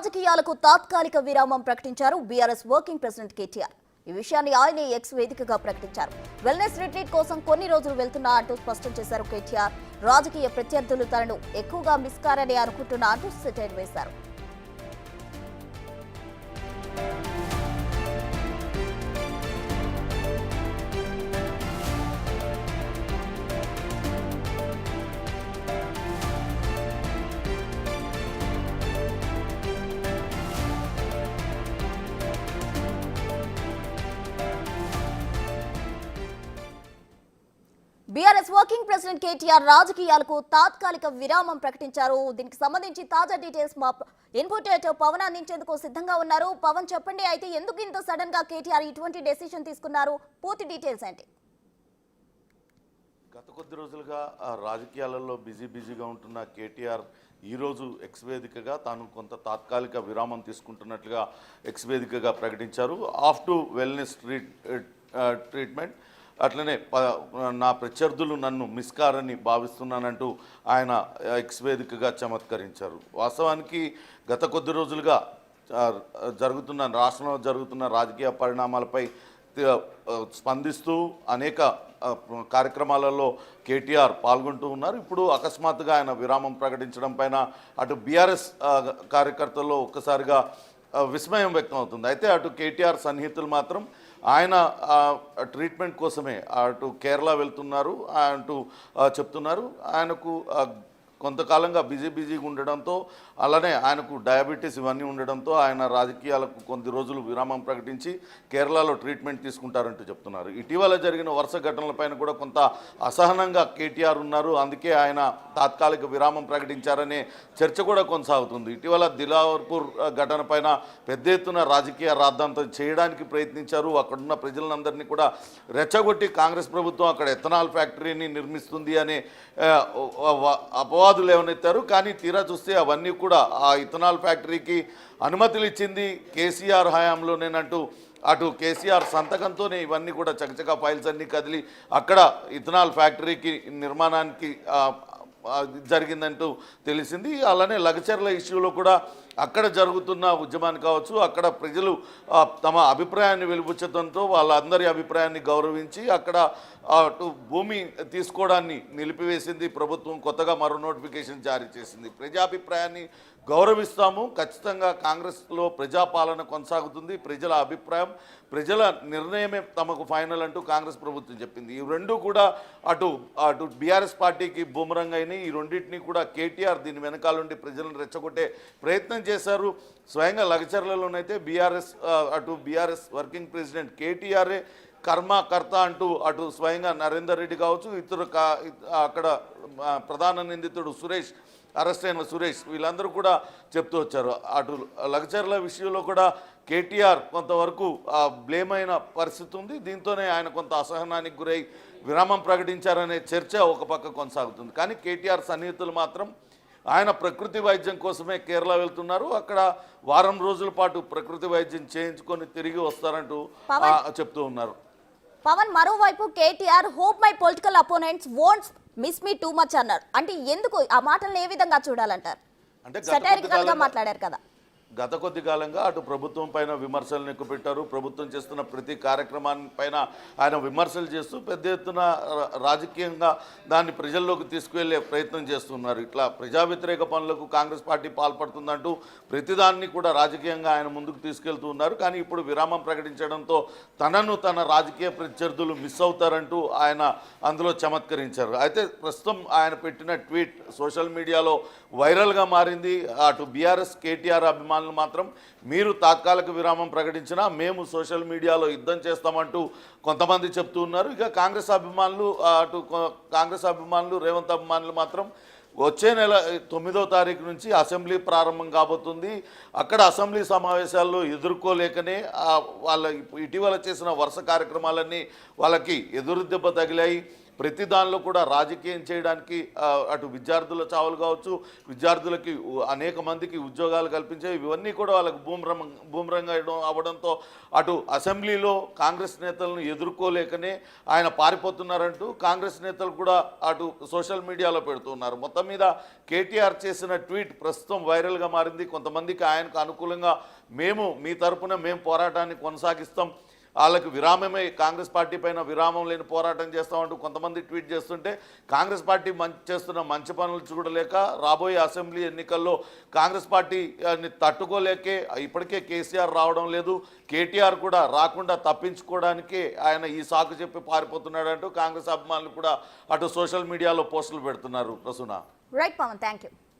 రాజకీయాలకు తాత్కాలిక విరామం ప్రకటించారు బీఆర్ఎస్ వర్కింగ్ ప్రెసిడెంట్ కేటీఆర్. ఈ విషయాన్ని ఆయనే ఎక్స్ వేదికగా ప్రకటించారు. వెల్నెస్ రిట్రీట్ కోసం కొన్ని రోజులు వెళ్తున్నా అంటూ స్పష్టం చేశారు కేటీఆర్. రాజకీయ ప్రత్యర్థులు తనను ఎక్కువగా మిస్ కారని అనుకుంటున్నా అంటూ సెటైర్ వేశారు. బీఆర్ఎస్ వర్కింగ్ ప్రెసిడెంట్ కేటీఆర్ రాజకీయాలకు తాత్కాలిక విరామం ప్రకటించారు. దీనికి సంబంధించి తాజా డీటెయిల్స్ మా ఇన్పుట్ పవన్ అందించేందుకు సిద్ధంగా ఉన్నారు. పవన్ చెప్పండి, అయితే ఎందుకు ఇంత సడన్ గా కేటీఆర్ ఇటువంటి డెసిషన్ తీసుకున్నారు? పూర్తి డీటెయిల్స్ ఏంటి? గత కొద్ది రోజులుగా రాజకీయాలలో బిజీగా ఉంటున్న కేటీఆర్ ఈరోజు ఎక్స్ వేదికగా తాను కొంత తాత్కాలిక విరామం తీసుకుంటున్నట్లుగా ఎక్స్ వేదికగా ప్రకటించారు. ఆఫ్ టు వెల్నెస్ ట్రీట్మెంట్, అట్లనే నా ప్రత్యర్థులు నన్ను మిస్ కారని భావిస్తున్నానంటూ ఆయన ఎక్స్ వేదికగా చమత్కరించారు. వాస్తవానికి గత కొద్ది రోజులుగా రాష్ట్రంలో జరుగుతున్న రాజకీయ పరిణామాలపై స్పందిస్తూ అనేక కార్యక్రమాలలో కేటీఆర్ పాల్గొంటూ ఉన్నారు. ఇప్పుడు అకస్మాత్తుగా ఆయన విరామం ప్రకటించడం పైన అటు బీఆర్ఎస్ కార్యకర్తల్లో ఒక్కసారిగా విస్మయం వ్యక్తం అవుతుంది. అయితే అటు కేటీఆర్ సన్నిహితులు మాత్రం ఆయన ట్రీట్మెంట్ కోసమే అటు కేరళ వెళ్తున్నారు అంటూ చెప్తున్నారు. ఆయనకు కొంతకాలంగా బిజీగా ఉండడంతో, అలానే ఆయనకు డయాబెటీస్ ఇవన్నీ ఉండడంతో ఆయన రాజకీయాలకు కొద్ది రోజులు విరామం ప్రకటించి కేరళలో ట్రీట్మెంట్ తీసుకుంటారంటూ చెప్తున్నారు. ఇటీవల జరిగిన వరుస ఘటనలపైన కూడా కొంత అసహనంగా కేటీఆర్ ఉన్నారు. అందుకే ఆయన తాత్కాలిక విరామం ప్రకటించారనే చర్చ కూడా కొనసాగుతుంది. ఇటీవల దిలావర్పూర్ ఘటన పైన పెద్ద ఎత్తున రాజకీయ రాద్ధాంతం చేయడానికి ప్రయత్నించారు. అక్కడున్న ప్రజలందరినీ కూడా రెచ్చగొట్టి కాంగ్రెస్ ప్రభుత్వం అక్కడ ఎథనాల్ ఫ్యాక్టరీని నిర్మిస్తుంది అనే అపవాదులు లేవనెత్తారు. కానీ తీరా చూస్తే అవన్నీ కూడా ఆ ఇథనాల్ ఫ్యాక్టరీకి అనుమతులు ఇచ్చింది కేసీఆర్ హయాంలోనేనంటూ అటు కేసీఆర్ సంతకంతోనే ఇవన్నీ కూడా చకచకా ఫైల్స్ అన్నీ కదిలి అక్కడ ఇథనాల్ ఫ్యాక్టరీకి నిర్మాణానికి జరిగిందంటూ తెలిసింది. అలానే లగచర్ల ఇష్యూలో కూడా అక్కడ జరుగుతున్న ఉద్యమాన్ని కావచ్చు, అక్కడ ప్రజలు తమ అభిప్రాయాన్ని వెలుబుచ్చడంతో వాళ్ళందరి అభిప్రాయాన్ని గౌరవించి అక్కడ అటు భూమి తీసుకోవడాన్ని నిలిపివేసింది ప్రభుత్వం. కొత్తగా మరో నోటిఫికేషన్ జారీ చేసింది. ప్రజాభిప్రాయాన్ని గౌరవిస్తాము, ఖచ్చితంగా కాంగ్రెస్లో ప్రజాపాలన కొనసాగుతుంది, ప్రజల అభిప్రాయం ప్రజల నిర్ణయమే తమకు ఫైనల్ అంటూ కాంగ్రెస్ ప్రభుత్వం చెప్పింది. ఈ రెండు కూడా అటు బీఆర్ఎస్ పార్టీకి బూమరంగ్ అయినాయి. ఈ రెండింటినీ కూడా కేటీఆర్ దీని వెనకాలండి ప్రజలను రెచ్చగొట్టే ప్రయత్నం చేశారు. స్వయంగా లగచర్లలోనైతే బీఆర్ఎస్ వర్కింగ్ ప్రెసిడెంట్ కేటీఆర్ఏ కర్త అంటూ అటు స్వయంగా నరేందర్ రెడ్డి కావచ్చు, అక్కడ ప్రధాన నిందితుడు అరెస్ట్ అయిన సురేష్ వీళ్ళందరూ కూడా చెప్తూ వచ్చారు. అటు లగచర్ల విషయంలో కూడా కేటీఆర్ కొంతవరకు బ్లేమ్ అయిన పరిస్థితి ఉంది. దీంతోనే ఆయన కొంత అసహనానికి గురై విరామం ప్రకటించారనే చర్చ ఒక పక్క కొనసాగుతుంది. కానీ కేటీఆర్ సన్నిహితులు మాత్రం ఆయన ప్రకృతి వైద్యం కోసమే కేరళ వెళ్తున్నారు, అక్కడ వారం రోజుల పాటు ప్రకృతి వైద్యం చేయించుకొని తిరిగి వస్తారంటూ చెప్తూ ఉన్నారు. పవన్, మరోవైపు KTR hope my political opponents won't miss me too much అన్నారు. అంటే ఎందుకు ఆ మాటలను ఏ విధంగా చూడాలంటారు? అంటే సెటైరికల్ గా మాట్లాడారు కదా. గత కొద్ది కాలంగా అటు ప్రభుత్వం పైన విమర్శలను ఎక్కుపెట్టారు. ప్రభుత్వం చేస్తున్న ప్రతి కార్యక్రమాన్ని పైన ఆయన విమర్శలు చేస్తూ పెద్ద ఎత్తున రాజకీయంగా దాన్ని ప్రజల్లోకి తీసుకువెళ్లే ప్రయత్నం చేస్తున్నారు. ఇట్లా ప్రజా వ్యతిరేక పనులకు కాంగ్రెస్ పార్టీ పాల్పడుతుందంటూ ప్రతిదాన్ని కూడా రాజకీయంగా ఆయన ముందుకు తీసుకెళ్తూ ఉన్నారు. కానీ ఇప్పుడు విరామం ప్రకటించడంతో తన రాజకీయ ప్రత్యర్థులు మిస్ అవుతారంటూ ఆయన అందులో చమత్కరించారు. అయితే ప్రస్తుతం ఆయన పెట్టిన ట్వీట్ సోషల్ మీడియాలో వైరల్గా మారింది. అటు బీఆర్ఎస్ కేటీఆర్ అభిమానులు మాత్రం మీరు తాత్కాలిక విరామం ప్రకటించినా మేము సోషల్ మీడియాలో యుద్ధం చేస్తామంటూ కొంతమంది చెప్తూ ఉన్నారు. ఇక కాంగ్రెస్ అభిమానులు రేవంత్ అభిమానులు మాత్రం వచ్చే నెల 9వ తారీఖు నుంచి అసెంబ్లీ ప్రారంభం కాబోతుంది. అక్కడ అసెంబ్లీ సమావేశాల్లో ఎదుర్కోలేకనే వాళ్ళ ఇటీవల చేసిన వరుస కార్యక్రమాలన్నీ వాళ్ళకి ఎదురు దెబ్బ తగిలాయి. ప్రతి దానిలో కూడా రాజకీయం చేయడానికి అటు విద్యార్థుల చావులు కావచ్చు, విద్యార్థులకి అనేక మందికి ఉద్యోగాలు కల్పించేవి, ఇవన్నీ కూడా వాళ్ళకి బూమరంగా అవ్వడంతో అటు అసెంబ్లీలో కాంగ్రెస్ నేతలను ఎదుర్కోలేకనే ఆయన పారిపోతున్నారంటూ కాంగ్రెస్ నేతలు కూడా అటు సోషల్ మీడియాలో పెడుతున్నారు. మొత్తం మీద కేటీఆర్ చేసిన ట్వీట్ ప్రస్తుతం వైరల్గా మారింది. కొంతమందికి ఆయనకు అనుకూలంగా మీ తరపున మేము పోరాటాన్ని కొనసాగిస్తాం, వాళ్ళకి విరామమే, కాంగ్రెస్ పార్టీ పైన విరామం లేని పోరాటం చేస్తామంటూ కొంతమంది ట్వీట్ చేస్తుంటే కాంగ్రెస్ పార్టీ చేస్తున్న మంచి పనులు చూడలేక రాబోయే అసెంబ్లీ ఎన్నికల్లో కాంగ్రెస్ పార్టీని తట్టుకోలేకే ఇప్పటికే కేసీఆర్ రావడం లేదు, కేటీఆర్ కూడా రాకుండా తప్పించుకోవడానికే ఆయన ఈ సాకు చెప్పి పారిపోతున్నాడంటూ కాంగ్రెస్ అభిమానులు కూడా అటు సోషల్ మీడియాలో పోస్టులు పెడుతున్నారు. Prasuna. Right Pawan, thank you.